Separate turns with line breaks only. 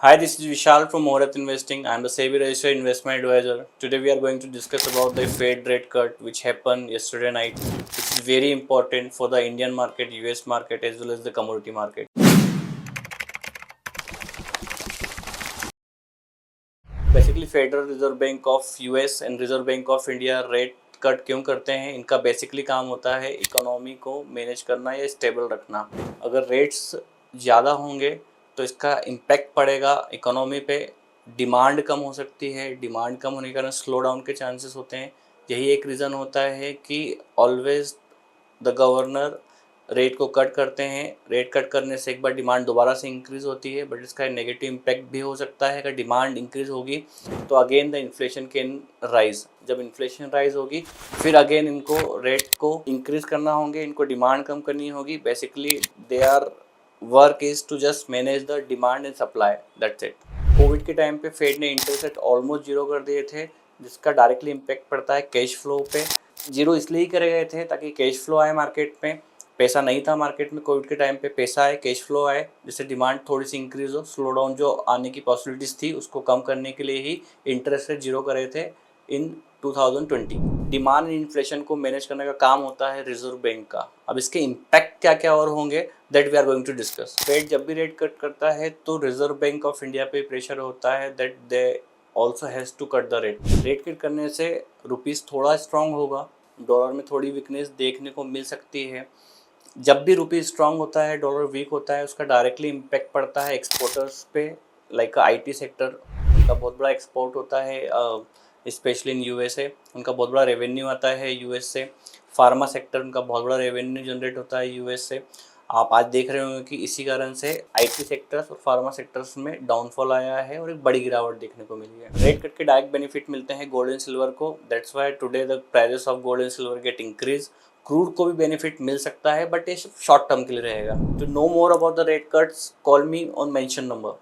Hi, this is Vishal from Morat Investing. I am the SEBI registered investment advisor. Today we are going to discuss about the Fed rate cut which happened yesterday night. This is very important for the Indian market, US market as well as the commodity market. Basically federal reserve Bank of US and reserve Bank of India rate cut क्यों करते हैं? इनका basically काम होता है economy को manage करना या स्टेबल रखना। अगर रेट्स ज़्यादा होंगे तो इसका इम्पैक्ट पड़ेगा इकोनॉमी पे, डिमांड कम हो सकती है, डिमांड कम होने के कारण स्लो डाउन के चांसेस होते हैं। यही एक रीज़न होता है कि ऑलवेज द गवर्नर रेट को कट करते हैं। रेट कट करने से एक बार डिमांड दोबारा से इंक्रीज़ होती है, बट इसका नेगेटिव इम्पैक्ट भी हो सकता है। अगर डिमांड इंक्रीज़ होगी तो again the inflation can rise. जब इन्फ्लेशन राइज होगी फिर अगेन इनको रेट को इंक्रीज़ करना होंगे, इनको डिमांड कम करनी होगी। Basically their work is to just manage the demand and supply, that's it. Covid के टाइम पे फेड ने इंटरेस्ट रेट ऑलमोस्ट जीरो कर दिए थे, जिसका डायरेक्टली इम्पैक्ट पड़ता है कैश फ्लो पे। जीरो इसलिए ही करे गए थे ताकि कैश फ्लो आए मार्केट में। पैसा नहीं था मार्केट में कोविड के टाइम पे, पैसा आए, कैश फ्लो आए, जिससे डिमांड थोड़ी सी इंक्रीज हो, स्लो डाउन जो आने की पॉसिबिलिटीज़ थी उसको कम करने के लिए ही इंटरेस्ट रेट जीरो करे थे इन 2020। डिमांड एंड इन्फ्लेशन को मैनेज करने का काम होता है रिजर्व बैंक का। अब इसके इम्पैक्ट क्या क्या और होंगे that we are going to discuss. Fed जब भी रेट कट करता है तो रिजर्व बैंक ऑफ इंडिया पे प्रेशर होता है that they also has to cut the rate. Rate cut करने से रुपीज़ थोड़ा स्ट्रांग होगा, डॉलर में थोड़ी वीकनेस देखने को मिल सकती है। जब भी रुपी स्ट्रांग होता है, डॉलर वीक होता है, उसका डायरेक्टली इम्पैक्ट पड़ता है एक्सपोर्टर्स पे। लाइक आईटी सेक्टर का बहुत बड़ा एक्सपोर्ट होता है, स्पेशली इन यूएसए। उनका बहुत बड़ा रेवेन्यू आता है यूएस से। फार्मा सेक्टर उनका बहुत बड़ा रेवेन्यू जनरेट होता है यूएस से। आप आज देख रहे होंगे कि इसी कारण से आईटी सेक्टर्स और फार्मा सेक्टर्स में डाउनफॉल आया है और एक बड़ी गिरावट देखने को मिली है। रेट कट के डायरेक्ट बेनिफिट मिलते हैं गोल्ड एंड सिल्वर को। That's why today the prices of gold and silver get increase. Crude को भी बेनिफिट मिल सकता है, बट ये शॉर्ट टर्म के लिए रहेगा। To know more about the rate cuts, call me on mention number.